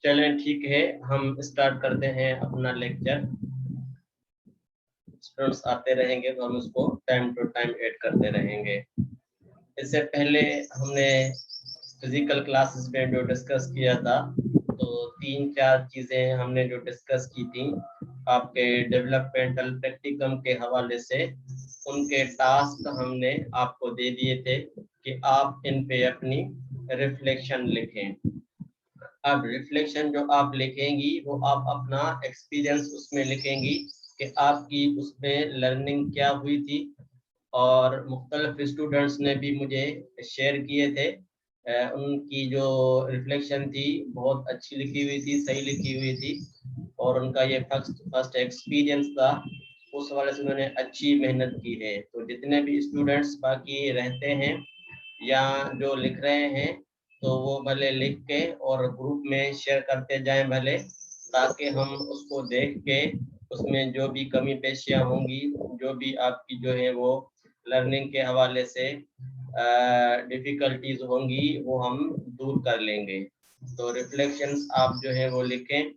चलें ठीक है, हम स्टार्ट करते हैं अपना लेक्चर। स्टूडेंट्स आते रहेंगे तो हम उसको टाइम टू टाइम ऐड करते रहेंगे। इससे पहले हमने फिजिकल क्लासेस में जो डिस्कस किया था, तो 3-4 चीज़ें हमने जो डिस्कस की थी आपके डेवलपमेंटल प्रैक्टिकम के हवाले से, उनके टास्क हमने आपको दे दिए थे कि आप इन पे अपनी रिफ्लेक्शन लिखें। अब रिफ्लेक्शन जो आप लिखेंगी वो आप अपना एक्सपीरियंस उसमें लिखेंगी कि आपकी उसमें लर्निंग क्या हुई थी। और मुख्तलिफ स्टूडेंट्स ने भी मुझे शेयर किए थे, उनकी जो रिफ्लेक्शन थी बहुत अच्छी लिखी हुई थी, सही लिखी हुई थी, और उनका ये फर्स्ट एक्सपीरियंस था, उस वाले से उन्होंने अच्छी मेहनत की है। तो जितने भी स्टूडेंट्स बाकी रहते हैं या जो लिख रहे हैं, तो वो भले लिख के और ग्रुप में शेयर करते जाएं भले, ताकि हम उसको देख के उसमें जो भी कमी पेशियाँ होंगी, जो भी आपकी जो है वो लर्निंग के हवाले से डिफ़िकल्टीज होंगी, वो हम दूर कर लेंगे। तो रिफ्लेक्शंस आप जो है वो लिखें,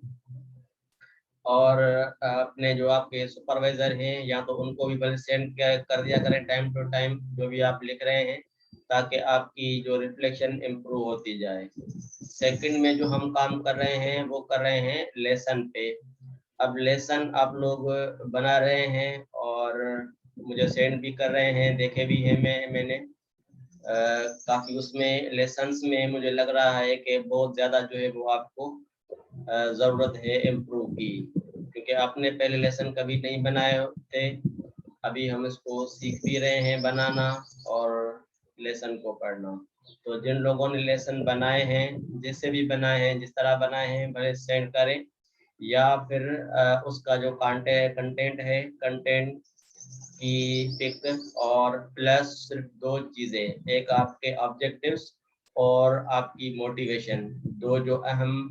और अपने जो आपके सुपरवाइजर हैं या तो उनको भी भले सेंड कर दिया करें टाइम टू टाइम जो भी आप लिख रहे हैं, ताकि आपकी जो रिफ्लेक्शन इम्प्रूव होती जाए। सेकंड में जो हम काम कर रहे हैं वो कर रहे हैं लेसन पे। अब लेसन आप लोग बना रहे हैं और मुझे सेंड भी कर रहे हैं, देखे भी हैं मैंने काफ़ी उसमें लेसन्स में मुझे लग रहा है कि बहुत ज़्यादा जो है वो आपको ज़रूरत है इम्प्रूव की, क्योंकि आपने पहले लेसन कभी नहीं बनाए थे। अभी हम इसको सीख भी रहे हैं बनाना और लेसन को पढ़ना। तो जिन लोगों ने लेसन बनाए हैं, जैसे भी बनाए हैं, जिस तरह बनाए हैं, भले सेंड करें, या फिर उसका जो कंटेंट है, कंटेंट की पिक और प्लस सिर्फ 2 चीज़ें, एक आपके ऑब्जेक्टिव्स और आपकी मोटिवेशन, 2 जो अहम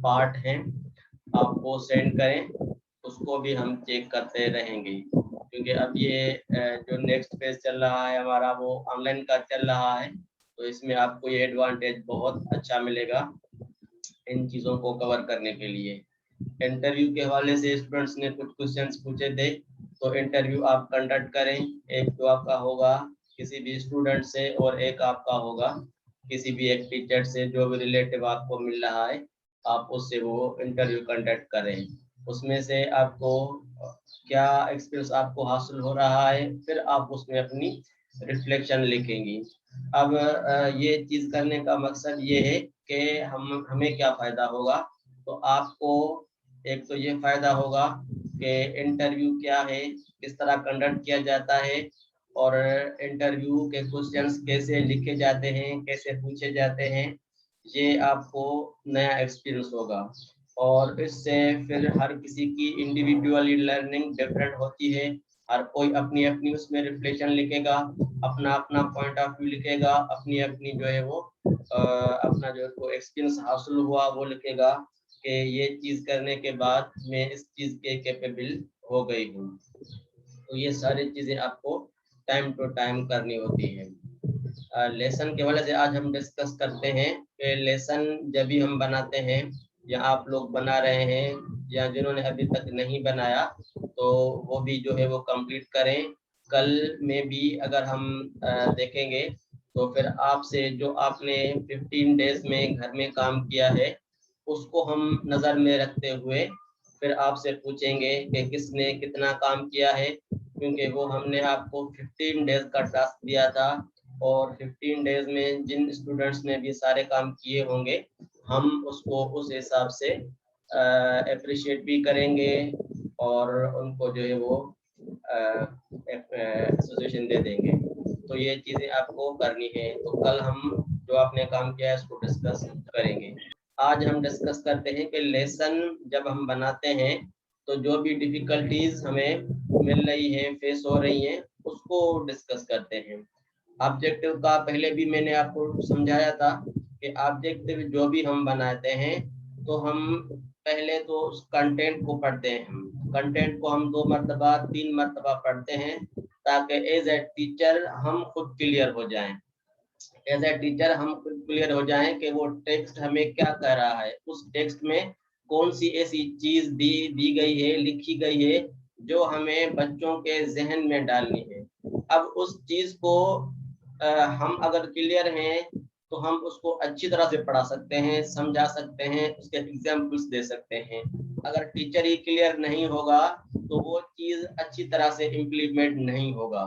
पार्ट हैं, आप वो सेंड करें। उसको भी हम चेक करते रहेंगे, क्योंकि अब ये जो नेक्स्ट पेज चल रहा है हमारा वो ऑनलाइन का चल रहा है, तो इसमें आपको ये एडवांटेज बहुत अच्छा मिलेगा इन चीज़ों को कवर करने के लिए। इंटरव्यू के हवाले से स्टूडेंट्स ने कुछ क्वेश्चंस पूछे थे, तो इंटरव्यू आप कंडक्ट करें। एक तो आपका होगा किसी भी स्टूडेंट से और एक आपका होगा किसी भी एक टीचर से, जो भी रिलेटिव आपको मिल रहा है आप उससे वो इंटरव्यू कंडक्ट करें। उसमें से आपको क्या एक्सपीरियंस आपको हासिल हो रहा है, फिर आप उसमें अपनी रिफ्लेक्शन लिखेंगी। अब ये चीज़ करने का मकसद ये है कि हमें क्या फ़ायदा होगा। तो आपको एक तो ये फ़ायदा होगा कि इंटरव्यू क्या है, किस तरह कंडक्ट किया जाता है, और इंटरव्यू के क्वेश्चंस कैसे लिखे जाते हैं, कैसे पूछे जाते हैं, ये आपको नया एक्सपीरियंस होगा। और इससे फिर हर किसी की इंडिविजुअली लर्निंग डिफरेंट होती है, हर कोई अपनी अपनी उसमें रिफ्लेक्शन लिखेगा, अपना अपना पॉइंट ऑफ व्यू लिखेगा, अपनी अपनी जो है वो अपना जो एक्सपीरियंस हासिल हुआ वो लिखेगा कि ये चीज़ करने के बाद मैं इस चीज़ के कैपेबल हो गई हूँ। तो ये सारी चीज़ें आपको टाइम टू टाइम करनी होती है। लेसन के वजह से आज हम डिस्कस करते हैं कि लेसन जब भी हम बनाते हैं, या आप लोग बना रहे हैं, या जिन्होंने अभी तक नहीं बनाया तो वो भी जो है वो कंप्लीट करें। कल में भी अगर हम देखेंगे तो फिर आपसे जो आपने 15 डेज में घर में काम किया है उसको हम नज़र में रखते हुए फिर आपसे पूछेंगे कि किसने कितना काम किया है, क्योंकि वो हमने आपको 15 डेज का टास्क दिया था, और 15 डेज में जिन स्टूडेंट्स ने भी सारे काम किए होंगे हम उसको उस हिसाब से अप्रिशिएट भी करेंगे और उनको जो है वो एसोसिएशन दे देंगे। तो ये चीज़ें आपको करनी है। तो कल हम जो आपने काम किया है उसको डिस्कस करेंगे। आज हम डिस्कस करते हैं कि लेसन जब हम बनाते हैं तो जो भी डिफ़िकल्टीज हमें मिल रही हैं, फेस हो रही हैं, उसको डिस्कस करते हैं। ऑब्जेक्टिव का पहले भी मैंने आपको समझाया था कि ऑब्जेक्टिव जो भी हम बनाते हैं तो हम पहले तो उस कंटेंट को पढ़ते हैं। हम कंटेंट को हम 2 मरतबा 3 मरतबा पढ़ते हैं, ताकि एज ए टीचर हम खुद क्लियर हो जाएं। एज ए टीचर हम क्लियर हो जाएं कि वो टेक्स्ट हमें क्या कह रहा है, उस टेक्स्ट में कौन सी ऐसी चीज दी गई है, लिखी गई है, जो हमें बच्चों के जहन में डालनी है। अब उस चीज को हम अगर क्लियर हैं तो हम उसको अच्छी तरह से पढ़ा सकते हैं, समझा सकते हैं, उसके एग्जाम्पल्स दे सकते हैं। अगर टीचर ही क्लियर नहीं होगा तो वो चीज अच्छी तरह से इम्प्लीमेंट नहीं होगा।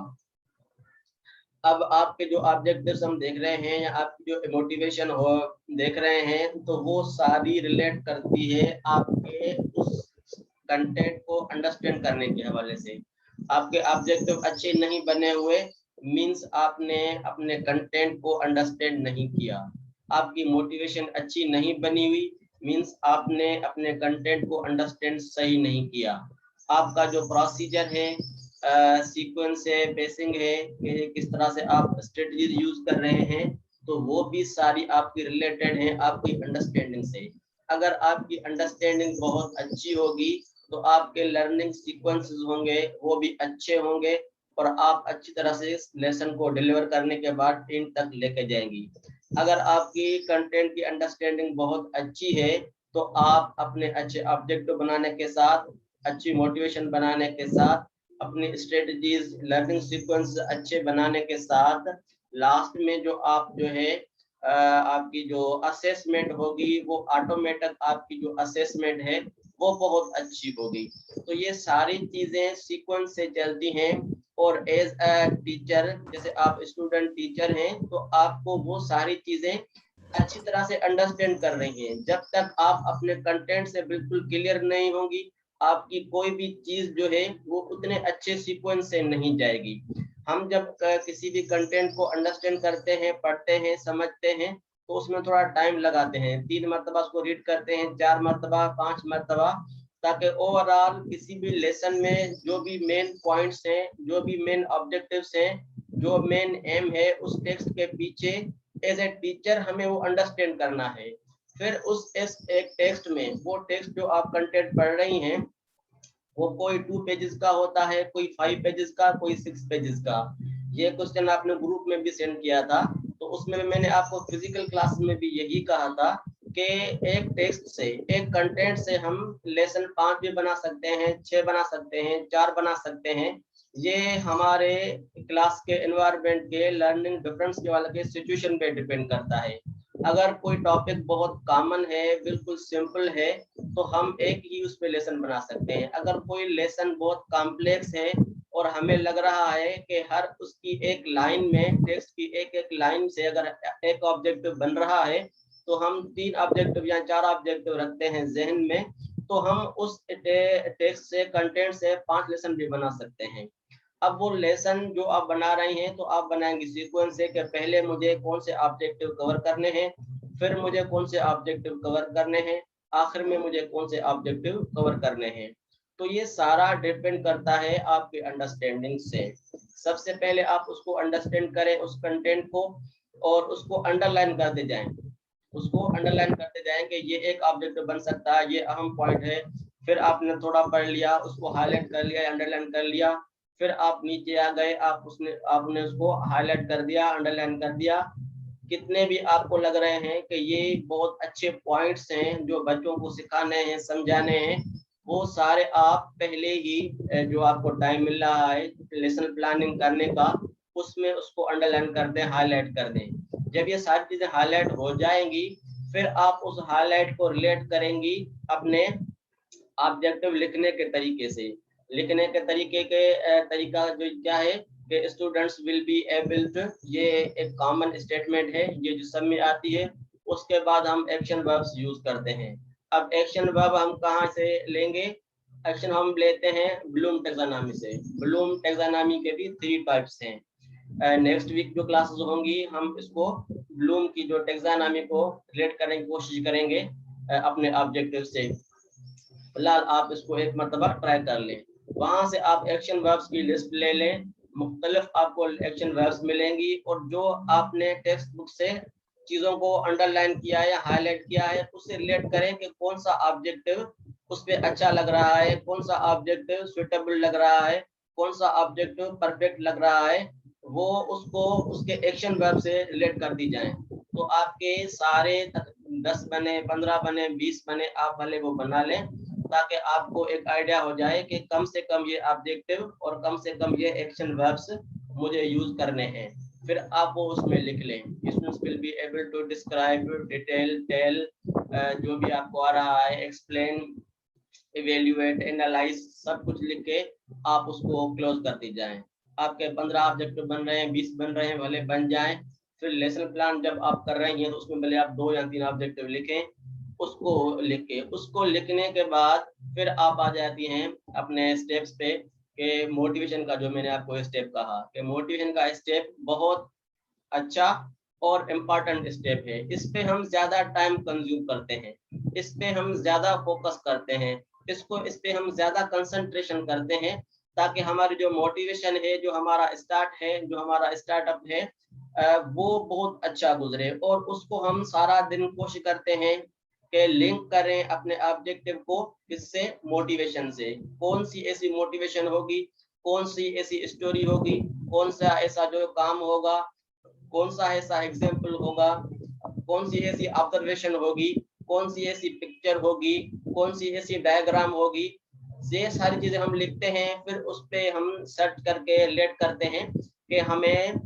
अब आपके जो ऑब्जेक्टिव्स हम देख रहे हैं या आपकी जो मोटिवेशन हो देख रहे हैं, तो वो सारी रिलेट करती है आपके उस कंटेंट को अंडरस्टैंड करने के हवाले से। आपके ऑब्जेक्टिव अच्छे नहीं बने हुए मींस आपने अपने कंटेंट को अंडरस्टैंड नहीं किया। आपकी मोटिवेशन अच्छी नहीं बनी हुई मींस आपने अपने कंटेंट को अंडरस्टैंड सही नहीं किया। आपका जो प्रोसीजर है, सीक्वेंस है, बेसिंग है, किस तरह से आप स्ट्रेटजीज यूज कर रहे हैं, तो वो भी सारी आपकी रिलेटेड है आपकी अंडरस्टैंडिंग से। अगर आपकी अंडरस्टैंडिंग बहुत अच्छी होगी तो आपके लर्निंग सीक्वेंसेस होंगे वो भी अच्छे होंगे और आप अच्छी तरह से इस लेसन को डिलीवर करने के बाद एंड तक लेके जाएंगी। अगर आपकी कंटेंट की अंडरस्टैंडिंग बहुत अच्छी है तो आप अपने अच्छे ऑब्जेक्टिव बनाने के साथ, अच्छी मोटिवेशन बनाने के साथ, अपनी स्ट्रेटजीज लर्निंग सीक्वेंस अच्छे बनाने के साथ लास्ट में जो आप जो है आपकी जो असेसमेंट होगी वो ऑटोमेटिक आपकी जो असेसमेंट है वो बहुत अच्छी होगी। तो ये सारी चीजें सीक्वेंस से चलती हैं और एज अ टीचर जैसे आप स्टूडेंट टीचर हैं तो आपको वो सारी चीजें अच्छी तरह से अंडरस्टैंड कर रही हैं। जब तक आप अपने कंटेंट से बिल्कुल क्लियर नहीं होंगी आपकी कोई भी चीज जो है वो उतने अच्छे सीक्वेंस से नहीं जाएगी। हम जब किसी भी कंटेंट को अंडरस्टैंड करते हैं, पढ़ते हैं, समझते हैं तो उसमें थोड़ा टाइम लगाते हैं, 3 मरतबा उसको रीड करते हैं, 4 मरतबा, 5 मरतबा, ताकि ओवरऑल किसी भी लेसन में जो भी मेन पॉइंट्स हैं, जो भी मेन ऑब्जेक्टिव्स हैं, जो मेन एम है उस टेक्स्ट के पीछे एज ए टीचर हमें वो अंडरस्टैंड करना है। फिर उस एक टेक्स्ट में वो टेक्स्ट जो आप कंटेंट पढ़ रही हैं वो कोई 2 पेजेस का होता है, कोई 5 पेजेस का, कोई 6 पेजेस का। ये क्वेश्चन आपने ग्रुप में भी सेंड किया था तो उसमें मैंने आपको फिजिकल क्लास में भी यही कहा था कि एक टेक्स्ट से, एक कंटेंट से हम लेसन 5 भी बना सकते हैं, 6 बना सकते हैं, 4 बना सकते हैं। ये हमारे क्लास के एनवायरनमेंट के लर्निंग डिफरेंस के वाले के सिचुएशन पे डिपेंड करता है। अगर कोई टॉपिक बहुत कॉमन है, बिल्कुल सिंपल है, तो हम एक ही उस पे लेसन बना सकते हैं। अगर कोई लेसन बहुत कॉम्प्लेक्स है और हमें लग रहा है कि हर उसकी एक लाइन में, टेक्स्ट की एक एक लाइन से अगर एक ऑब्जेक्टिव बन रहा है तो हम 3 ऑब्जेक्टिव या 4 ऑब्जेक्टिव रखते हैं जहन में, तो हम उस टेक्स्ट से, कंटेंट से 5 लेसन भी बना सकते हैं। अब वो लेसन जो आप बना रहे हैं तो आप बनाएंगे सीक्वेंस से कि पहले मुझे कौन से ऑब्जेक्टिव कवर करने हैं, फिर मुझे कौन से ऑब्जेक्टिव कवर करने हैं, आखिर में मुझे कौन से ऑब्जेक्टिव कवर करने हैं। तो ये सारा डिपेंड करता है आपके अंडरस्टैंडिंग से। सबसे पहले आप उसको अंडरस्टैंड करें उस कंटेंट को और उसको अंडरलाइन करते जाएं, उसको अंडरलाइन करते जाएं कि ये एक ऑब्जेक्टिव बन सकता है, ये अहम पॉइंट है। फिर आपने थोड़ा पढ़ लिया, उसको हाईलाइट कर लिया, अंडरलाइन कर लिया, फिर आप नीचे आ गए, आपने उसको हाईलाइट कर दिया, अंडरलाइन कर दिया। कितने भी आपको लग रहे हैं कि ये बहुत अच्छे पॉइंट्स हैं जो बच्चों को सिखाने हैं, समझाने हैं, वो सारे आप पहले ही जो आपको टाइम मिल रहा है लेसन प्लानिंग करने का उसमें उसको अंडरलाइन कर दें, हाईलाइट कर दें। जब ये सारी चीजें हाईलाइट हो जाएंगी फिर आप उस हाईलाइट को रिलेट करेंगी अपने ऑब्जेक्टिव लिखने के तरीके से। लिखने के तरीका जो क्या है कि students will be able to, ये एक कॉमन स्टेटमेंट है, ये जो सब में आती है। उसके बाद हम एक्शन वर्ब्स यूज करते हैं। अब एक्शन वर्ब हम कहाँ से लेंगे? एक्शन हम लेते हैं ब्लूम टैक्सोनॉमी से। ब्लूम टैक्सोनॉमी के भी 3 टाइप्स हैं। नेक्स्ट वीक जो क्लासेस होंगी हम इसको ब्लूम की जो टैक्सोनॉमी को रिलेट करने की कोशिश करेंगे अपने ऑब्जेक्टिव से। फिलहाल आप इसको एक मरतबा ट्राई कर लें। वहां से आप एक्शन वर्ब्स की लिस्ट ले लें, मुख्तलिफ आपको एक्शन वर्ब्स मिलेंगी और जो आपने टेक्स्ट बुक से चीजों को अंडरलाइन किया है या हाईलाइट किया है उससे रिलेट करें कि कौन सा ऑब्जेक्टिव उस पर अच्छा लग रहा है, कौन सा ऑब्जेक्टिव सुटेबल लग रहा है, कौन सा ऑब्जेक्टिव परफेक्ट लग रहा है। वो उसको उसके एक्शन वर्ब से रिलेट कर दी जाए। तो आपके सारे 10 बने, 15 बने, 20 बने, आप भले वो बना लें, ताकि आपको एक आइडिया हो जाए कि कम से कम ये ऑब्जेक्टिव और कम से कम ये एक्शन वर्ब्स मुझे यूज करने हैं। फिर आप वो उसमें लिख लें। Students will be able to describe, detail, tell, जो भी आपको आ रहा है, एक्सप्लेन, इवेल्युएट, एनालाइज, सब कुछ लिख के आप उसको क्लोज कर दी जाए। आपके 15 ऑब्जेक्टिव बन रहे हैं, 20 बन रहे हैं, भले बन जाएं। फिर लेसन प्लान जब आप कर रहे हैं तो उसमें भले आप 2 या 3 ऑब्जेक्टिव लिखें, उसको लिख के, उसको लिखने के बाद फिर आप आ जाती हैं अपने स्टेप्स पे कि मोटिवेशन का, जो मैंने आपको स्टेप कहा कि मोटिवेशन का स्टेप बहुत अच्छा और इम्पॉर्टेंट स्टेप है। इस पे हम ज्यादा टाइम कंज्यूम करते हैं, इस पे हम ज्यादा फोकस करते हैं, इस पे हम ज्यादा कंसंट्रेशन करते हैं, ताकि हमारी जो मोटिवेशन है, जो हमारा स्टार्ट है, जो हमारा स्टार्टअप है, वो बहुत अच्छा गुजरे। और उसको हम सारा दिन कोशिश करते हैं कि लिंक करें अपने ऑब्जेक्टिव को किससे, मोटिवेशन से। कौन सी ऐसी मोटिवेशन होगी, कौन सी ऐसी स्टोरी होगी, कौन सा ऐसा जो काम होगा, कौन सा ऐसा एग्जाम्पल होगा, कौन सी ऐसी ऑब्जर्वेशन होगी, कौन सी ऐसी पिक्चर होगी, कौन सी ऐसी डायग्राम होगी, ये सारी चीजें हम लिखते हैं। फिर उस पे हम सर्च करके रिलेट करते हैं कि हमें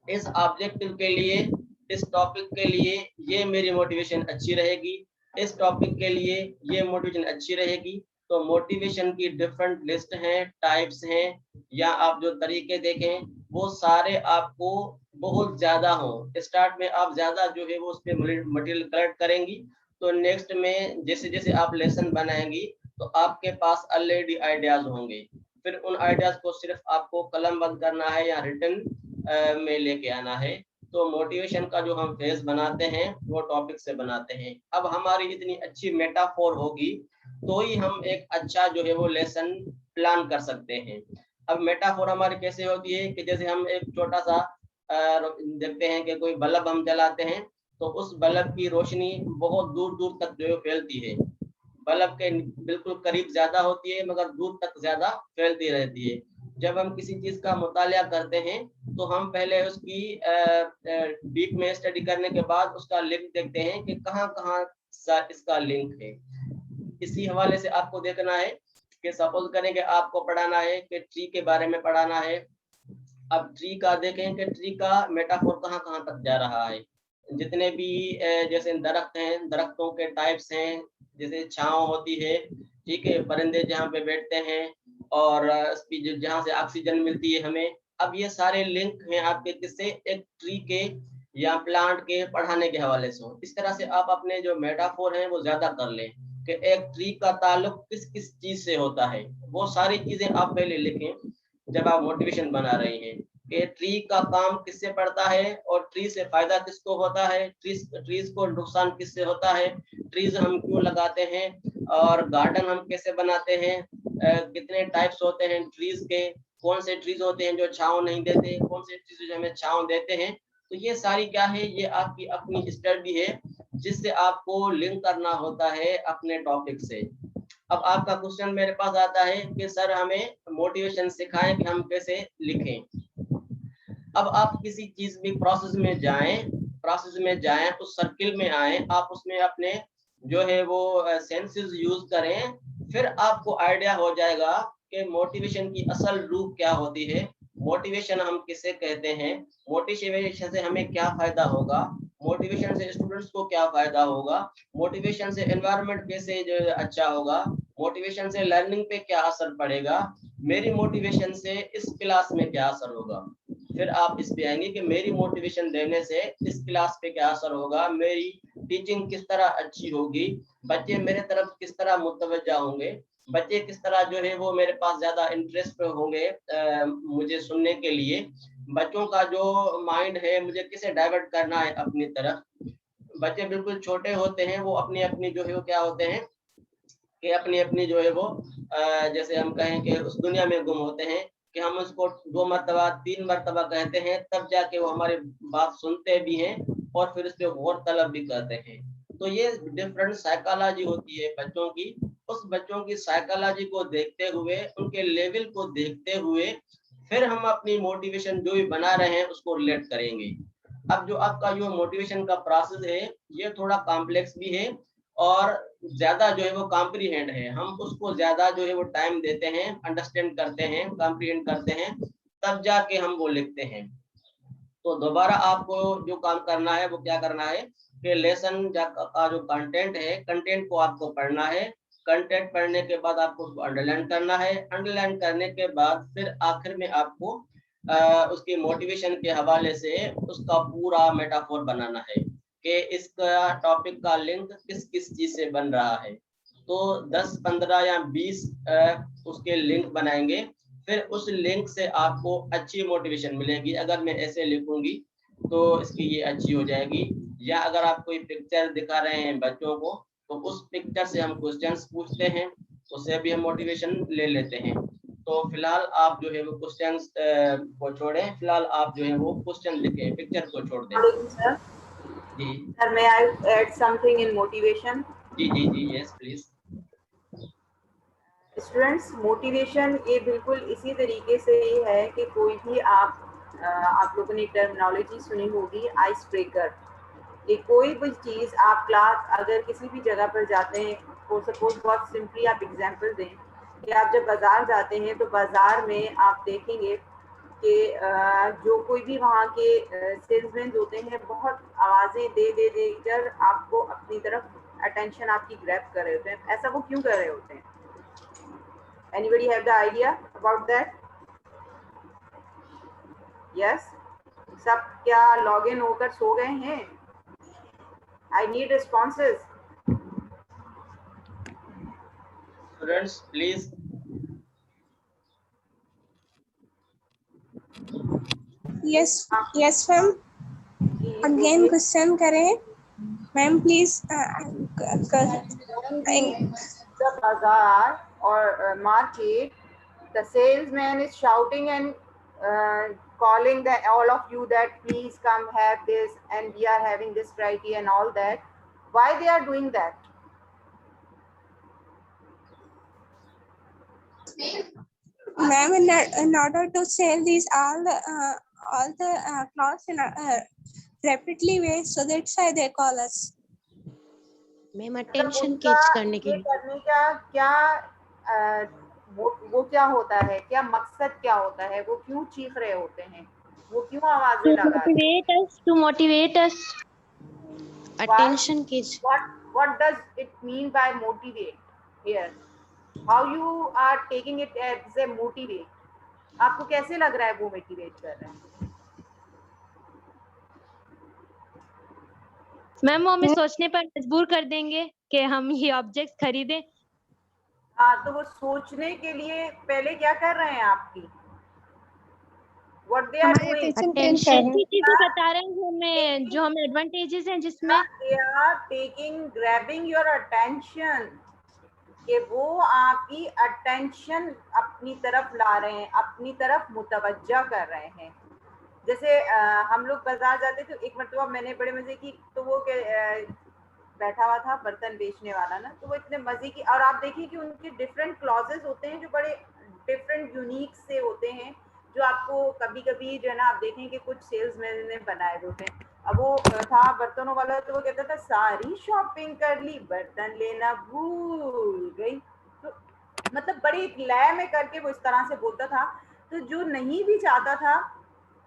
इस ऑब्जेक्टिव के लिए, इस टॉपिक के लिए ये मेरी मोटिवेशन अच्छी रहेगी, इस टॉपिक के लिए ये मोटिवेशन अच्छी रहेगी। तो मोटिवेशन की डिफरेंट लिस्ट हैं, टाइप्स हैं, या आप जो तरीके देखें वो सारे आपको बहुत ज्यादा हो। स्टार्ट में आप ज्यादा जो है वो उस पर मटेरियल कलेक्ट करेंगी, तो नेक्स्ट में जैसे जैसे आप लेसन बनाएंगी तो आपके पास ऑलरेडी आइडियाज होंगे। फिर उन आइडियाज को सिर्फ आपको कलम बंद करना है या रिटन में लेके आना है। तो मोटिवेशन का जो हम फेज बनाते हैं वो टॉपिक से बनाते हैं। अब हमारी इतनी अच्छी मेटाफोर होगी तो ही हम एक अच्छा जो है वो लेसन प्लान कर सकते हैं। अब मेटाफोर हमारी कैसे होती है कि जैसे हम एक छोटा सा देखते हैं कि कोई बल्ब हम जलाते हैं, तो उस बल्ब की रोशनी बहुत दूर दूर तक जो है फैलती है। बल्ब के बिल्कुल करीब ज्यादा होती है मगर दूर तक ज्यादा फैलती रहती है। जब हम किसी चीज का मुतालिया करते हैं तो हम पहले उसकी डीप में स्टडी करने के बाद उसका लिंक देखते हैं कि कहाँ कहाँ इसका लिंक है। इसी हवाले से आपको देखना है कि सपोज करें कि आपको पढ़ाना है कि ट्री के बारे में पढ़ाना है। अब ट्री का देखें कि ट्री का मेटाफोर कहाँ कहाँ तक जा रहा है। जितने भी जैसे दरख्त हैं, दरख्तों के टाइप्स हैं, जैसे छांव होती है, ठीक है, परिंदे जहाँ पे बैठते हैं, और जहाँ से ऑक्सीजन मिलती है हमें। अब ये सारे लिंक हैं आपके किससे, एक ट्री के या प्लांट के पढ़ाने के हवाले से हो। इस तरह से आप अपने जो मेटाफोर हैं वो ज्यादा कर लें कि एक ट्री का ताल्लुक किस किस चीज से होता है। वो सारी चीजें आप पहले लिखें जब आप मोटिवेशन बना रहे हैं कि ट्री का काम किससे पड़ता है और ट्री से फायदा किसको होता है, ट्रीज को नुकसान किससे होता है, ट्रीज हम क्यों लगाते हैं, और गार्डन हम कैसे बनाते हैं, कितने टाइप्स होते हैं ट्रीज के, कौन से ट्रीज होते हैं जो छांव नहीं देते, कौन से ट्रीज जो हमें छांव देते हैं। तो ये सारी क्या है, ये आपकी अपनी स्टडी है जिससे आपको लिंक करना होता है अपने टॉपिक से। अब आपका क्वेश्चन मेरे पास आता है कि सर हमें मोटिवेशन सिखाएं कि हम कैसे लिखें। अब आप किसी चीज में प्रोसेस में जाएं, उस सर्किल में आए, आप उसमें अपने जो है वो सेंसेस यूज करें, फिर आपको आइडिया हो जाएगा कि मोटिवेशन की असल रूप क्या होती है, मोटिवेशन हम किसे कहते हैं, मोटिवेशन से हमें क्या फायदा होगा, मोटिवेशन से स्टूडेंट्स को क्या फायदा होगा, मोटिवेशन से एनवायरनमेंट कैसे जो अच्छा होगा, मोटिवेशन से लर्निंग पे क्या असर पड़ेगा, मेरी मोटिवेशन से इस क्लास में क्या असर होगा। फिर आप इस पे आएंगे कि मेरी मोटिवेशन देने से इस क्लास पे क्या असर होगा, मेरी टीचिंग किस तरह अच्छी होगी, बच्चे मेरे तरफ किस तरह मुतवज्जा होंगे, बच्चे किस तरह जो है वो मेरे पास ज्यादा इंटरेस्ट होंगे मुझे सुनने के लिए, बच्चों का जो माइंड है मुझे किसे डाइवर्ट करना है अपनी तरफ। बच्चे बिल्कुल छोटे होते हैं, वो अपनी अपनी जो है वो क्या होते हैं कि अपनी अपनी जो है वो जैसे हम कहें कि उस दुनिया में गुम होते हैं कि हम उसको 2 मरतबा 3 मरतबा कहते हैं तब जाके वो हमारी बात सुनते भी हैं और फिर उस पर गौर तलब भी करते हैं। तो ये डिफरेंट साइकोलॉजी होती है बच्चों की। उस बच्चों की साइकोलॉजी को देखते हुए, उनके लेवल को देखते हुए, फिर हम अपनी मोटिवेशन जो भी बना रहे हैं उसको रिलेट करेंगे। अब जो आपका जो मोटिवेशन का प्रोसेस है ये थोड़ा कॉम्प्लेक्स भी है और ज्यादा जो है वो कॉम्प्रीहेंड है। हम उसको ज्यादा जो है वो टाइम देते हैं, अंडरस्टैंड करते हैं, कॉम्प्रीहेंड करते हैं, तब जाके हम वो लिखते हैं। तो दोबारा आपको जो काम करना है वो क्या करना है कि लेसन का जो कंटेंट है, कंटेंट को आपको पढ़ना है। कंटेंट पढ़ने के बाद आपको उसको अंडरलाइन करना है। अंडरलाइन करने के बाद फिर आखिर में आपको उसकी मोटिवेशन के हवाले से उसका पूरा मेटाफोर बनाना है कि इसका टॉपिक का लिंक किस किस चीज से बन रहा है। तो 10, 15 या 20 उसके लिंक बनाएंगे। फिर उस लिंक से आपको अच्छी मोटिवेशन मिलेगी। अगर मैं ऐसे लिखूंगी तो इसकी ये अच्छी हो जाएगी, या अगर आप कोई पिक्चर दिखा रहे हैं बच्चों को तो उस पिक्चर से हम क्वेश्चंस पूछते हैं, उससे भी हम मोटिवेशन ले लेते हैं। तो फिलहाल आप जो है वो क्वेश्चंस को छोड़ें, फिलहाल आप जो है वो क्वेश्चन लिखें, पिक्चर को छोड़ दें। Sir, जी sir, may I add something in motivation? जी जी जी, यस प्लीज। स्टूडेंट्स, मोटिवेशन ये बिल्कुल इसी तरीके से ही है कि कोई भी आप लोगों ने टर्मिनोलॉजी सुनी होगी, आइस ब्रेकर। कि कोई भी चीज़ आप क्लास अगर किसी भी जगह पर जाते हैं, फॉर सपोज बहुत सिंपली आप एग्जांपल दें कि आप जब बाज़ार जाते हैं तो बाज़ार में आप देखेंगे कि जो कोई भी वहाँ के सेल्समैन होते हैं बहुत आवाज़ें दे दे देकर आपको अपनी तरफ अटेंशन आपकी ग्रैब कर रहे होते हैं। ऐसा वो क्यों कर रहे होते हैं? Anybody have the idea about that? Yes? सब क्या लॉग इन होकर सो गए हैं? I need responses. Students please. Yes, yes, ma'am. Again, question करें, ma'am, please. The bazaar or market, the salesman is shouting and calling all of you that please come have this, and we are having this variety and all that. Why they are doing that? Ma'am, in order to sell these all the clothes in a rapidly way, so that's why they call us. Ma'am attention catch करने के लिए। करने का क्या वो क्या होता है, क्या मकसद क्या होता है, वो क्यों चीख रहे होते हैं, वो क्यों आवाजें लगा रहे हैं? To motivate us. Attention catch. What does it mean by motivate here? How you are taking it as a motivate? आपको कैसे लग रहा है वो मोटिवेट कर रहे हैं? मैम वो हमें सोचने पर मजबूर कर देंगे कि हम ये ऑब्जेक्ट खरीदें। तो वो सोचने के लिए पहले क्या कर रहे हैं आपकी? What they are doing? Attention की चीजें बता रहे हैं हमें, जो हमें एडवांटेजेस हैं जिसमें। They are grabbing your attention. कि वो आपकी अटेंशन अपनी तरफ ला रहे हैं, अपनी तरफ मुतवज्जा कर रहे हैं। जैसे हम लोग बाजार जाते थे, एक मरतबा मैंने बड़े मजे की, तो वो बैठा हुआ था बर्तन बेचने वाला ना, तो वो इतने मजे की, और आप देखिए कि उनके डिफरेंट क्लॉजेस होते हैं जो बड़े डिफरेंट यूनिक से होते हैं, जो आपको कभी कभी जो है ना आप देखें कि कुछ सेल्समैन ने बनाए होते हैं। अब वो था बर्तनों वाला, तो वो कहता था सारी शॉपिंग कर ली, बर्तन लेना भूल गई। तो मतलब बड़ी लय में करके वो इस तरह से बोलता था, तो जो नहीं भी चाहता था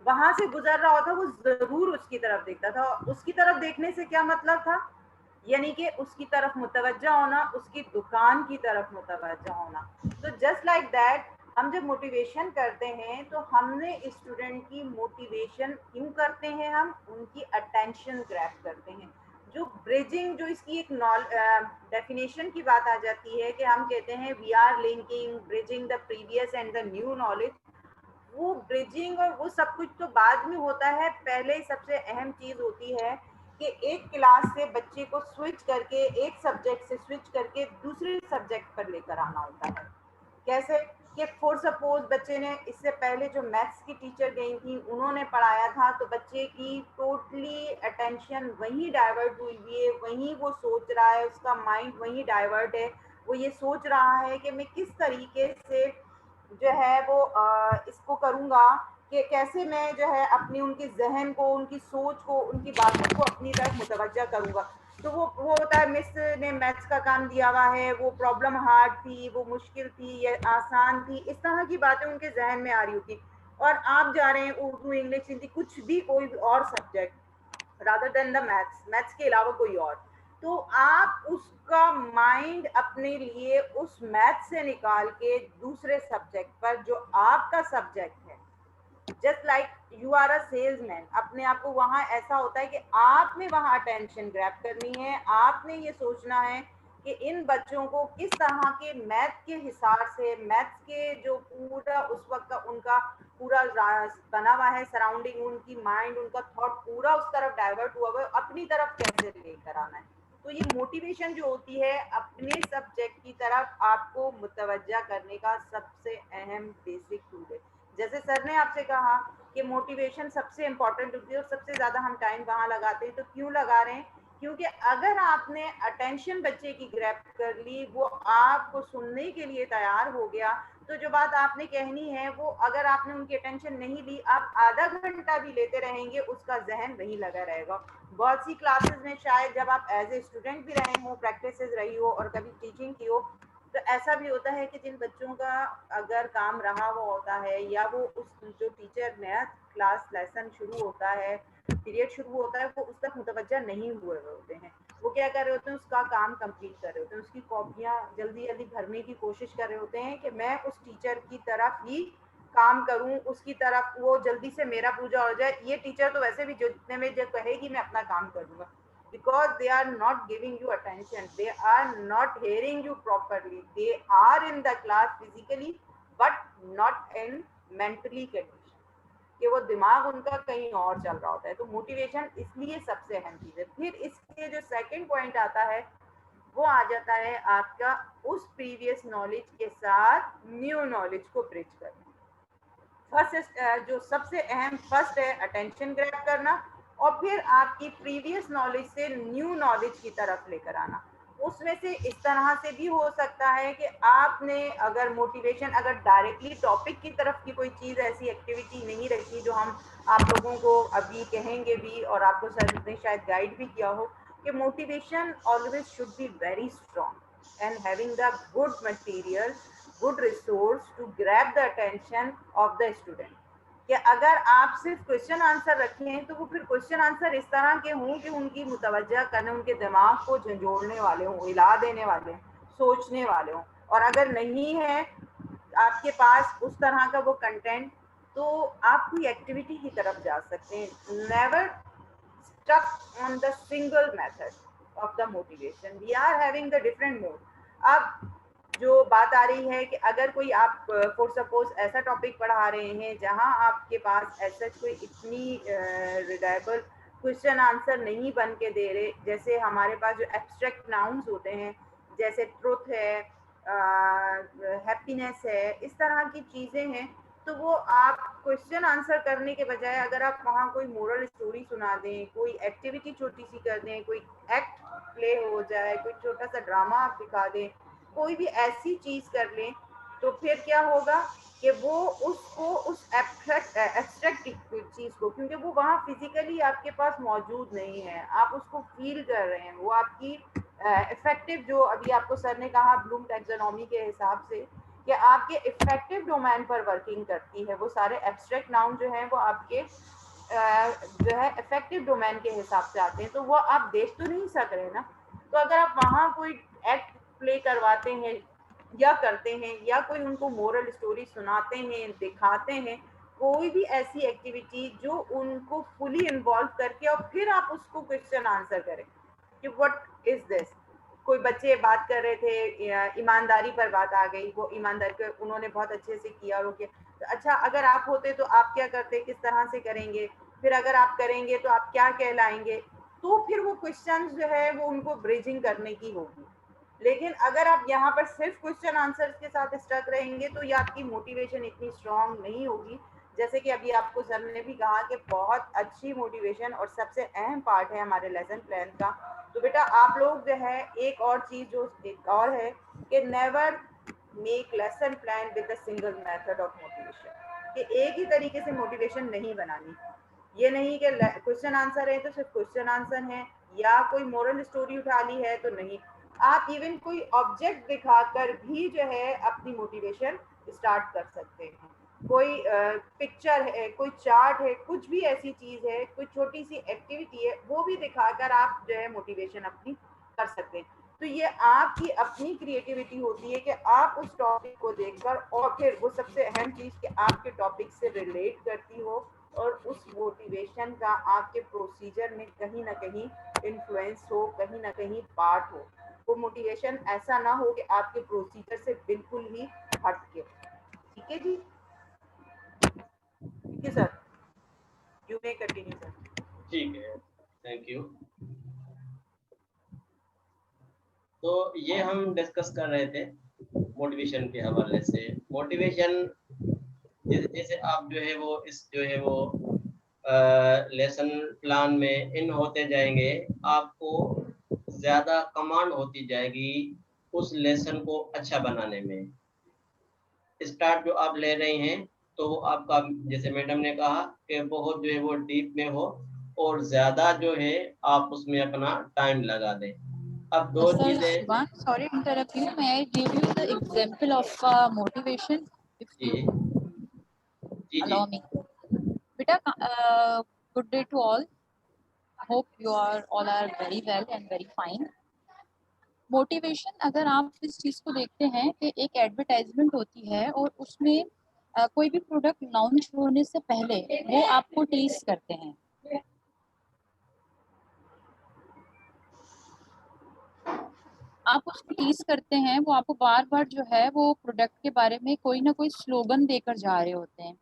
वहां से गुजर रहा होता वो जरूर उसकी तरफ देखता था। उसकी तरफ देखने से क्या मतलब था, यानी कि उसकी तरफ मुतवज्जा होना, उसकी दुकान की तरफ मुतवज्जा होना। तो जस्ट लाइक दैट हम जब मोटिवेशन करते हैं तो हमने स्टूडेंट की मोटिवेशन क्यों करते हैं, हम उनकी अटेंशन ग्रैब करते हैं। जो ब्रिजिंग, जो इसकी एक डेफिनेशन की बात आ जाती है कि हम कहते हैं we are linking bridging the previous and the new knowledge. वो ब्रिजिंग और वो सब कुछ तो बाद में होता है, पहले सबसे अहम चीज होती है कि एक क्लास से बच्चे को स्विच करके, एक सब्जेक्ट से स्विच करके दूसरे सब्जेक्ट पर लेकर आना होता है। कैसे कि फॉर सपोज बच्चे ने इससे पहले जो मैथ्स की टीचर गई थी उन्होंने पढ़ाया था, तो बच्चे की टोटली अटेंशन वहीं डाइवर्ट हुई है, वहीं वो सोच रहा है, उसका माइंड वहीं डाइवर्ट है। वो ये सोच रहा है कि मैं किस तरीके से जो है वो इसको करूँगा कि कैसे मैं जो है अपनी उनके जहन को, उनकी सोच को, उनकी बातों को अपनी तरफ मुतवज्जा करूँगा। तो वो होता है मिस ने मैथ्स का काम दिया हुआ है, वो प्रॉब्लम हार्ड थी, वो मुश्किल थी या आसान थी, इस तरह की बातें उनके जहन में आ रही होती। और आप जा रहे हैं उर्दू, इंग्लिश, हिंदी, कुछ भी कोई भी और subject rather than the maths के अलावा कोई और, तो आप उसका माइंड अपने लिए उस मैथ से निकाल के दूसरे सब्जेक्ट पर जो आपका सब्जेक्ट है, just like you are a salesman, अपने आप को वहां ऐसा होता है कि आपने वहां अटेंशन ग्रैब करनी है, आपने ये सोचना है कि इन बच्चों को किस तरह के मैथ के हिसाब से, मैथ्स के जो पूरा उस वक्त का उनका पूरा बना हुआ है सराउंडिंग, उनकी माइंड, उनका थॉट पूरा उस तरफ डाइवर्ट हुआ है, अपनी तरफ कैसे लेकर आना है। तो ये मोटिवेशन जो होती है अपने सब्जेक्ट की तरफ आपको मुतवज्जा करने का सबसे अहम बेसिक टूल है। जैसे सर ने आपसे कहा कि मोटिवेशन सबसे इम्पोर्टेंट होती है और सबसे ज़्यादा हम टाइम वहाँ लगाते हैं, तो क्यों लगा रहे हैं? क्योंकि अगर आपने अटेंशन बच्चे की ग्रैब कर ली, वो आपको सुनने के लिए तैयार हो गया, तो जो बात आपने कहनी है वो अगर आपने उनकी अटेंशन नहीं ली, आप आधा घंटा भी लेते रहेंगे, उसका जहन वहीं लगा रहेगा। बहुत सी क्लासेस में शायद जब आप एज ए स्टूडेंट भी रहे हो, प्रैक्टिसेस रही हो और कभी टीचिंग की हो, तो ऐसा भी होता है कि जिन बच्चों का अगर काम रहा हुआ होता है या वो उस जो टीचर नया क्लास लेसन शुरू होता है, पीरियड शुरू होता है, वो उस तक मुतवज्जा नहीं हुए होते हैं, वो क्या कर रहे होते हैं, उसका काम कंप्लीट कर रहे होते हैं, उसकी कॉपियाँ जल्दी जल्दी भरने की कोशिश कर रहे होते हैं कि मैं उस टीचर की तरफ ही काम करूं, उसकी तरफ वो जल्दी से मेरा पूजा हो जाए। ये टीचर तो वैसे भी जितने में जो कहेगी मैं अपना काम कर दूंगा, because they are not giving you attention, they are not hearing you properly, they are in the class physically but not in mentally condition, कि वो दिमाग उनका कहीं और चल रहा होता है। तो मोटिवेशन इसलिए सबसे अहम चीज है। फिर इसके जो सेकंड पॉइंट आता है वो आ जाता है आपका उस प्रीवियस नॉलेज के साथ न्यू नॉलेज को ब्रिज करना। फर्स्ट जो सबसे अहम फर्स्ट है अटेंशन ग्रैब करना, और फिर आपकी प्रीवियस नॉलेज से न्यू नॉलेज की तरफ लेकर आना। उसमें से इस तरह से भी हो सकता है कि आपने अगर मोटिवेशन अगर डायरेक्टली टॉपिक की तरफ की कोई चीज़ ऐसी एक्टिविटी नहीं रखी जो हम आप लोगों को अभी कहेंगे भी और आपको सर ने शायद गाइड भी किया हो कि motivation always should be very strong and having the good material, good resource to grab the attention of the student। कि अगर आप सिर्फ क्वेश्चन आंसर रखें तो वो फिर क्वेश्चन आंसर इस तरह के हों कि उनकी मुतवज्जा करने, उनके दिमाग को झंझोड़ने वाले हों, हिला देने वाले हों, सोचने वाले हों। और अगर नहीं है आपके पास उस तरह का वो कंटेंट, तो आप कोई एक्टिविटी की तरफ जा सकते हैं। Never stuck on the single method of the motivation, we are having the different mode. अब जो बात आ रही है कि अगर कोई आप फॉर सपोज ऐसा टॉपिक पढ़ा रहे हैं जहां आपके पास ऐसा कोई इतनी रिलायबल क्वेश्चन आंसर नहीं बन के दे रहे, जैसे हमारे पास जो एब्स्ट्रैक्ट नाउन्स होते हैं जैसे ट्रुथ है, हैप्पीनेस है, इस तरह की चीज़ें हैं, तो वो आप क्वेश्चन आंसर करने के बजाय अगर आप वहाँ कोई मोरल स्टोरी सुना दें, कोई एक्टिविटी छोटी सी कर दें, कोई एक्ट प्ले हो जाए, कोई छोटा सा ड्रामा आप दिखा दें, कोई भी ऐसी चीज कर लें, तो फिर क्या होगा कि वो उसको उस एब्स्ट्रैक्ट चीज को, क्योंकि वो वहाँ फिजिकली आपके पास मौजूद नहीं है, आप उसको फील कर रहे हैं, वो आपकी इफेक्टिव जो अभी आपको सर ने कहा ब्लूम टैक्सोनॉमी के हिसाब से कि आपके इफेक्टिव डोमेन पर वर्किंग करती है। वो सारे एब्स्ट्रैक्ट नाउन जो हैं वो आपके जो है इफेक्टिव डोमेन के हिसाब से आते हैं, तो वो आप देख तो नहीं सक रहे ना। तो अगर आप वहाँ कोई एक्ट प्ले करवाते हैं या करते हैं या कोई उनको मोरल स्टोरी सुनाते हैं, दिखाते हैं, कोई भी ऐसी एक्टिविटी जो उनको फुली इन्वॉल्व करके और फिर आप उसको क्वेश्चन आंसर करें कि व्हाट इज दिस। कोई बच्चे बात कर रहे थे, ईमानदारी पर बात आ गई, वो ईमानदारी को उन्होंने बहुत अच्छे से किया और किया, तो अच्छा अगर आप होते तो आप क्या करते, किस तरह से करेंगे, फिर अगर आप करेंगे तो आप क्या कहलाएंगे। तो फिर वो क्वेश्चन जो है वो उनको ब्रिजिंग करने की होगी। लेकिन अगर आप यहाँ पर सिर्फ क्वेश्चन आंसर्स के साथ स्टक रहेंगे तो ये आपकी मोटिवेशन इतनी स्ट्रांग नहीं होगी। जैसे कि अभी आपको सर ने भी कहा कि बहुत अच्छी मोटिवेशन और सबसे अहम पार्ट है हमारे लेसन प्लान का। तो बेटा आप लोग जो है एक और चीज जो एक और है कि never make lesson plan with the single method of motivation, कि एक ही तरीके से मोटिवेशन नहीं बनानी। ये नहीं कि क्वेश्चन आंसर है तो सिर्फ क्वेश्चन आंसर है, या कोई मोरल स्टोरी उठा ली है तो नहीं। आप इवन कोई ऑब्जेक्ट दिखाकर भी जो है अपनी मोटिवेशन स्टार्ट कर सकते हैं। कोई पिक्चर है, कोई चार्ट है, कुछ भी ऐसी चीज है, कोई छोटी सी एक्टिविटी है, वो भी दिखाकर आप जो है मोटिवेशन अपनी कर सकते हैं। तो ये आपकी अपनी क्रिएटिविटी होती है कि आप उस टॉपिक को देखकर, और फिर वो सबसे अहम चीज कि आपके टॉपिक से रिलेट करती हो, और उस मोटिवेशन का आपके प्रोसीजर में कहीं ना कहीं इन्फ्लुएंस हो, कहीं ना कहीं पार्ट हो। वो मोटिवेशन ऐसा ना हो कि आपके प्रोसीजर से बिल्कुल ही हट के। ठीक है जी, ठीक है sir, you may continue sir. ठीक है, थैंक यू। तो ये हम डिस्कस कर रहे थे मोटिवेशन के हवाले से। मोटिवेशन जैसे आप जो है वो लेसन प्लान में इन होते जाएंगे, आपको ज्यादा कमांड होती जाएगी उस लेसन को अच्छा बनाने में। स्टार्ट जो आप ले रहे हैं तो वो आपका, जैसे मैडम ने कहा कि बहुत जो है वो डीप में हो और ज्यादा जो है आप उसमें अपना टाइम लगा दें। अब दो Sir, चीजें। Shivan, sorry to interrupt you. May I give you the example of motivation? If जी you जी जी। allow me. Beta, good day to all. Hope you all are very well and very fine. Motivation, अगर आप इस चीज़ को देखते हैं कि एक एडवर्टाइजमेंट होती है और उसमें कोई भी प्रोडक्ट लॉन्च होने से पहले वो आपको टीज करते हैं। आप उसको टीज करते हैं, वो आपको बार बार जो है वो प्रोडक्ट के बारे में कोई ना कोई स्लोगन देकर जा रहे होते हैं।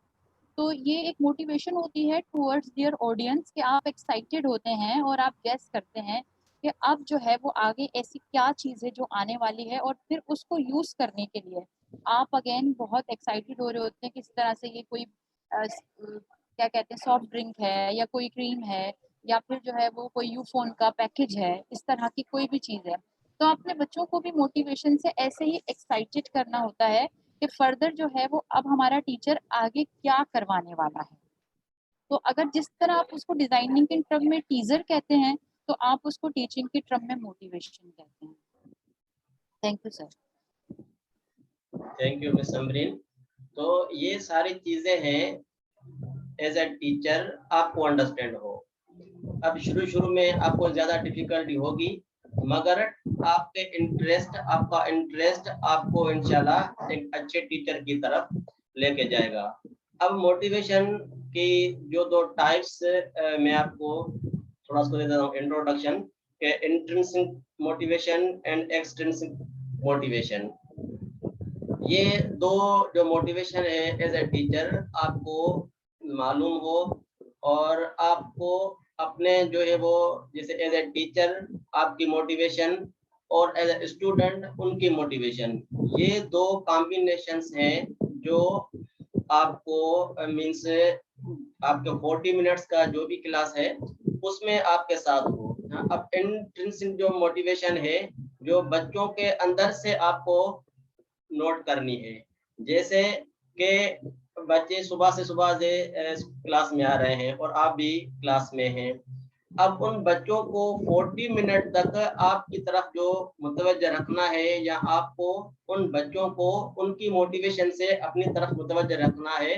तो ये एक मोटिवेशन होती है टुवर्ड्स देयर ऑडियंस, कि आप एक्साइटेड होते हैं और आप गेस करते हैं कि अब जो है वो आगे ऐसी क्या चीज़ है जो आने वाली है, और फिर उसको यूज़ करने के लिए आप अगेन बहुत एक्साइटेड हो रहे होते हैं। किस तरह से ये कोई क्या कहते हैं, सॉफ्ट ड्रिंक है या कोई क्रीम है या फिर जो है वो कोई यूफोन का पैकेज है, इस तरह की कोई भी चीज़ है। तो अपने बच्चों को भी मोटिवेशन से ऐसे ही एक्साइटेड करना होता है कि फर्दर जो है वो अब हमारा टीचर आगे क्या करवाने वाला है। तो अगर जिस तरह आप उसको डिजाइनिंग के टर्म में टीजर कहते हैं, तो आप उसको टीचिंग के टर्म में मोटिवेशन कहते हैं। Thank you sir. Thank you miss Amreen. तो ये सारी चीजें हैं एज ए टीचर आपको अंडरस्टैंड हो। अब शुरू में आपको ज्यादा डिफिकल्टी होगी, मगर आपका इंटरेस्ट आपको इंशाल्लाह एक अच्छे टीचर की तरफ लेके जाएगा। अब मोटिवेशन की जो दो टाइप्स मैं आपको थोड़ा सा दे देता हूँ इंट्रोडक्शन के, intrinsic motivation and extrinsic motivation. ये दो जो मोटिवेशन है एज ए टीचर आपको मालूम हो, और आपको अपने जो है वो जैसे एज ए टीचर आपकी मोटिवेशन और एज ए स्टूडेंट उनकी मोटिवेशन, ये दो कॉम्बिनेशंस हैं जो आपको मीन्स आपके 40 मिनट्स का जो भी क्लास है उसमें आपके साथ हो। अब इंट्रिंसिक जो मोटिवेशन है जो बच्चों के अंदर से आपको नोट करनी है, जैसे कि बच्चे सुबह से क्लास में आ रहे हैं और आप भी क्लास में हैं। अब उन बच्चों को 40 मिनट तक आपकी तरफ जो मुतवज्जह रखना है, या आपको उन बच्चों को उनकी मोटिवेशन से अपनी तरफ मुतवज्जह रखना है,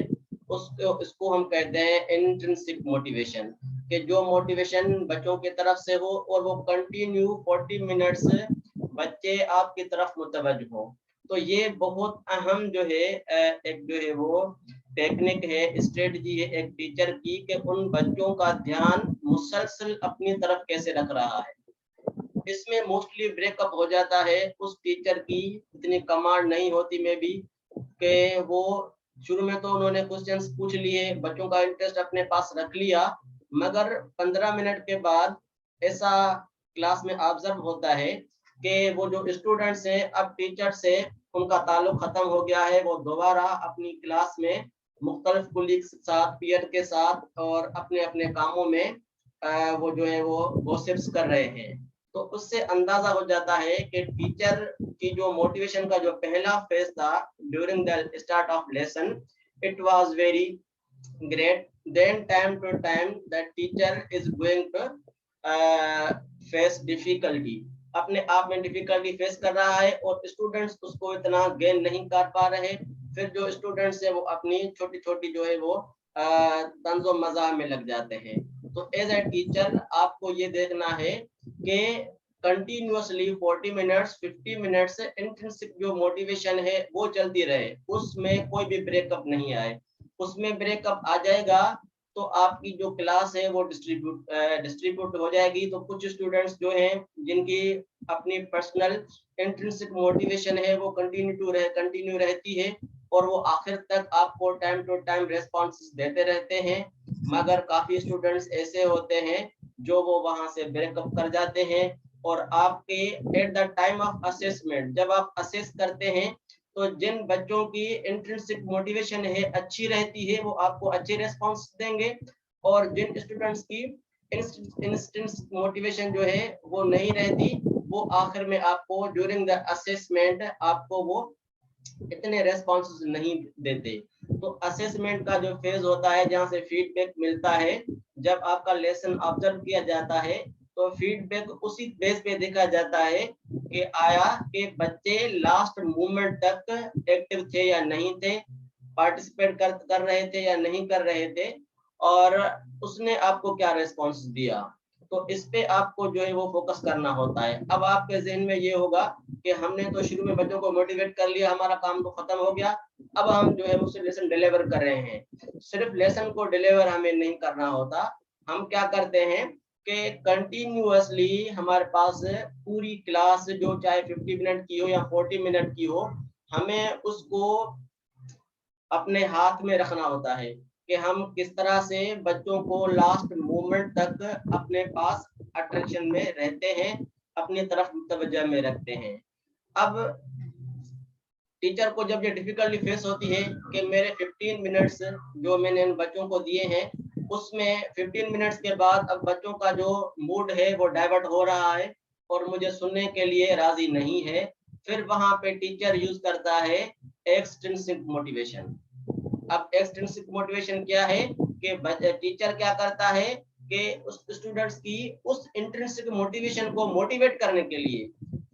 उसको हम कहते हैं इंट्रिंसिक मोटिवेशन, कि जो मोटिवेशन बच्चों की तरफ से हो और वो कंटिन्यू 40 मिनट्स बच्चे आपकी तरफ मुतवज्जह हो। तो ये बहुत अहम जो है एक जो है वो टेक्निक है, स्ट्रेटजी है एक टीचर की, कि उन बच्चों का ध्यान मुसलसल अपनी तरफ कैसे रख रहा है। इसमें मोस्टली ब्रेकअप हो जाता है उस टीचर की, इतनी कमांड नहीं होती में भी, कि वो शुरू में तो उन्होंने क्वेश्चंस पूछ लिए, बच्चों का इंटरेस्ट अपने पास रख लिया, मगर 15 मिनट के बाद ऐसा क्लास में ऑब्जर्व होता है कि वो जो स्टूडेंट्स हैं अब टीचर से उनका ताल्लुक खत्म हो गया है, वो दोबारा अपनी क्लास में मुख्तलिफ कोलीग्स के साथ, पीयर के साथ और अपने अपने कामों में वो जो है वो गॉसिप्स कर रहे हैं। तो उससे अंदाजा हो जाता है कि टीचर कि जो मोटिवेशन का जो पहला फेज था during the start of lesson, it was very great. Then time to time the teacher is going to face difficulty. अपने आप में डिफिकल्टी फेस कर रहा है और स्टूडेंट्स उसको इतना गेन नहीं कर पा रहे. फिर जो स्टूडेंट्स है वो अपनी छोटी छोटी जो है वो तंजो मज़ाह में लग जाते हैं. तो एज ए टीचर आपको ये देखना है कि कंटिन्यूअसली 40 मिनट्स 50 मिनट्स इंट्रिंसिक जो मोटिवेशन है वो चलती रहे, उसमें कोई भी ब्रेकअप नहीं आए. उसमें ब्रेकअप आ जाएगा तो आपकी जो क्लास है वो डिस्ट्रीब्यूट हो जाएगी. तो कुछ स्टूडेंट्स जो हैं जिनकी अपनी पर्सनल इंट्रिंसिक मोटिवेशन है वो कंटिन्यू रहती है और वो आखिर तक आपको टाइम टू टाइम रेस्पॉन्स देते रहते हैं. मगर काफी स्टूडेंट्स ऐसे होते हैं जो वो वहां से ब्रेकअप कर जाते हैं और आपके at the time of assessment जब आप असेस करते हैं तो जिन बच्चों की इंट्रिंसिक मोटिवेशन है अच्छी रहती है वो आपको अच्छे रेस्पॉन्स देंगे और जिन स्टूडेंट्स की इंस्टिंक्ट मोटिवेशन जो है वो नहीं रहती वो आखिर में आपको ड्यूरिंग द असेसमेंट आपको वो इतने रेस्पॉन्स नहीं देते. तो असेसमेंट का जो फेज होता है जहाँ से फीडबैक मिलता है, जब आपका लेसन ऑब्जर्व किया जाता है तो फीडबैक उसी बेस पे देखा जाता है कि आया कि बच्चे लास्ट मूवमेंट तक एक्टिव थे या नहीं थे, पार्टिसिपेट कर रहे थे या नहीं कर रहे थे और उसने आपको क्या रेस्पॉन्स दिया. तो इस पे आपको जो है वो फोकस करना होता है. अब आपके जहन में ये होगा कि हमने तो शुरू में बच्चों को मोटिवेट कर लिया, हमारा काम तो खत्म हो गया, अब हम जो है उससे लेसन डिलीवर कर रहे हैं. सिर्फ लेसन को डिलीवर हमें नहीं करना होता. हम क्या करते हैं कि कंटिन्यूअसली हमारे पास पूरी क्लास जो चाहे 50 मिनट की हो या 40 मिनट की हो, हमें उसको अपने हाथ में रखना होता है कि हम किस तरह से बच्चों को लास्ट मोमेंट तक अपने पास अट्रैक्शन में रहते हैं, अपनी तरफ तवज्जो में रखते हैं. अब टीचर को जब ये डिफिकल्टी फेस होती है कि मेरे 15 मिनट्स जो मैंने इन बच्चों को दिए हैं उसमें 15 मिनट्स के बाद अब बच्चों का जो मूड है वो डाइवर्ट हो रहा है और मुझे सुनने के लिए राजी नहीं है, फिर वहां पे टीचर यूज करता है एक्सट्रिंसिक मोटिवेशन. अब एक्सट्रिंसिक मोटिवेशन क्या है कि टीचर क्या करता है कि उस स्टूडेंट्स की उस इंट्रिंसिक मोटिवेशन को मोटिवेट करने के लिए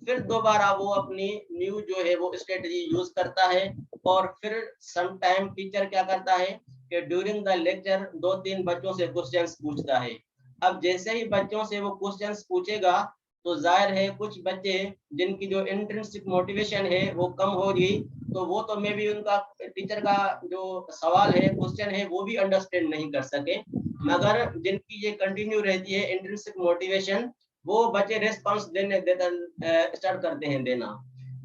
फिर दोबारा वो अपनी न्यू जो है वो स्ट्रेटजी यूज करता है और फिर सम टाइम टीचर क्या करता है कि ड्यूरिंग द लेक्चर 2-3 बच्चों से क्वेश्चंस पूछता है. अब जैसे ही बच्चों से वो क्वेश्चंस पूछेगा तो जाहिर है कुछ बच्चे जिनकी जो इंट्रिंसिक मोटिवेशन है वो कम हो गई तो वो तो मे भी उनका टीचर का जो सवाल है क्वेश्चन है वो भी अंडरस्टैंड नहीं कर सके, मगर जिनकी ये कंटिन्यू रहती है इंट्रिंसिक मोटिवेशन वो बच्चे रेस्पॉन्स स्टार्ट करते हैं देना.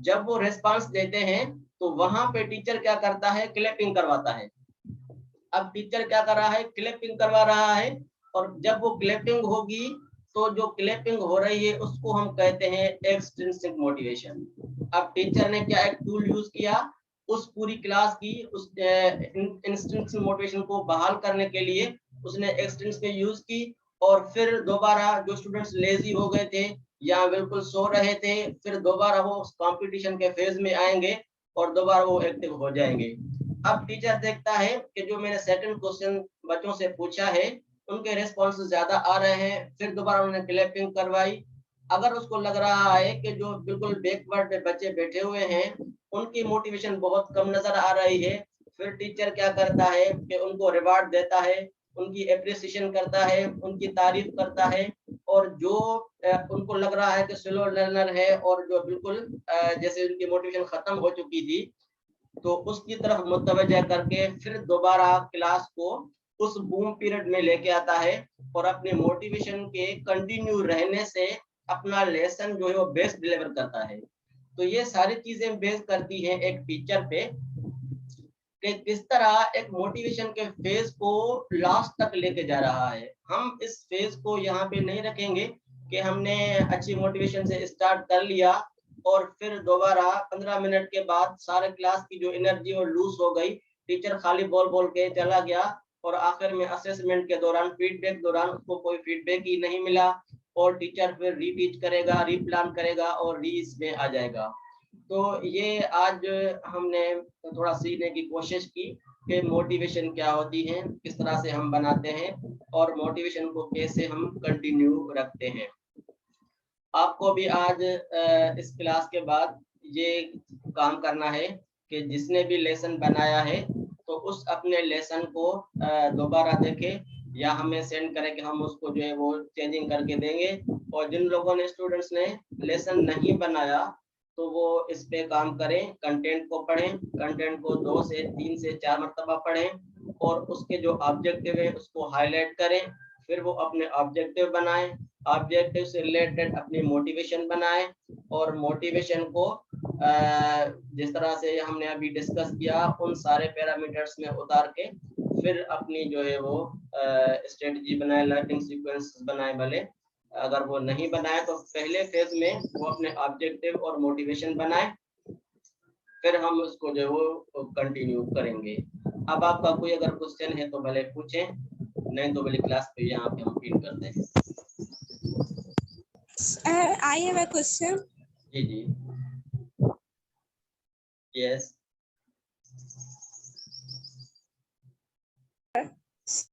जब वो रेस्पॉन्स देते हैं तो वहां पे टीचर क्या करता है, क्लैपिंग करवाता है. अब टीचर क्या कर रहा है, क्लैपिंग करवा रहा है और जब वो क्लैपिंग होगी तो जो क्लैपिंग हो रही है उसको हम कहते हैं एक्सट्रिंसिक मोटिवेशन. अब टीचर ने क्या एक टूल यूज किया, उस पूरी क्लास की उस इंस्टिंक्टिव मोटिवेशन को बहाल करने के लिए उसने एक्सट्रिंसिक यूज की और फिर दोबारा जो स्टूडेंट्स लेजी हो गए थे या बिल्कुल सो रहे थे फिर दोबारा वो कंपटीशन के फेज में आएंगे और दोबारा वो एक्टिव हो जाएंगे. अब टीचर देखता है कि जो मैंने सेकंड क्वेश्चन बच्चों से पूछा है उनके रेस्पॉन्स ज्यादा आ रहे हैं, फिर दोबारा उन्होंने क्लैपिंग करवाई. अगर उसको लग रहा है कि जो बिल्कुल बैकवर्ड बच्चे बैठे हुए हैं उनकी मोटिवेशन बहुत कम नजर आ रही है, फिर टीचर क्या करता है कि उनको रिवार्ड देता है, उनकी एप्रिसिएशन करता है, उनकी तारीफ करता है और जो उनको लग रहा है कि स्लो लर्नर है और जो बिल्कुल जैसे उनकी मोटिवेशन खत्म हो चुकी थी तो उसकी तरफ मुतवज्जा करके फिर दोबारा क्लास को उस बूम पीरियड में लेके आता है और अपने मोटिवेशन के कंटिन्यू रहने से अपना लेसन जो है वो बेस्ट डिलीवर करता है. तो ये सारी चीजें बेस करती हैं एक टीचर पे कि किस तरह एक मोटिवेशन के फेज को लास्ट तक लेके जा रहा है. हम इस फेज को यहाँ पे नहीं रखेंगे कि हमने अच्छी मोटिवेशन से स्टार्ट कर लिया और फिर दोबारा 15 मिनट के बाद सारे क्लास की जो एनर्जी और लूज हो गई, टीचर खाली बोल के चला गया और आखिर में असेसमेंट के दौरान फीडबैक दौरान उसको कोई फीडबैक ही नहीं मिला और टीचर फिर रीटीच करेगा, रीप्लान करेगा और री इसमें आ जाएगा. तो ये आज हमने थोड़ा सीखने की कोशिश की कि मोटिवेशन क्या होती है, किस तरह से हम बनाते हैं और मोटिवेशन को कैसे हम कंटिन्यू रखते हैं। आपको भी आज इस क्लास के बाद ये काम करना है कि जिसने भी लेसन बनाया है तो उस अपने लेसन को दोबारा देखें या हमें सेंड करें कि हम उसको जो है वो चेंजिंग करके देंगे। और जिन लोगों ने स्टूडेंट्स ने लेसन नहीं बनाया तो वो इस पे काम करें, कंटेंट को पढ़ें, कंटेंट को 2 से 3 से 4 मरतबा पढ़ें और उसके जो ऑब्जेक्टिव है उसको हाईलाइट करें। फिर वो अपने ऑब्जेक्टिव बनाएं, ऑब्जेक्टिव से रिलेटेड अपनी मोटिवेशन बनाएं और मोटिवेशन को जिस तरह से हमने अभी डिस्कस किया उन सारे पैरामीटर्स में उतार के फिर अपनी जो है वो स्ट्रेटजी बनाए, लर्निंग सीक्वेंस बनाए। भले अगर वो नहीं बनाए तो पहले फेज में वो अपने ऑब्जेक्टिव और मोटिवेशन बनाए, फिर हम उसको जो है वो कंटिन्यू करेंगे। अब आपका कोई अगर क्वेश्चन है तो भले पूछें, नहीं तो भले क्लास पे यहाँ पे हम पिन करते हैं। I have a question. जी जी, यस।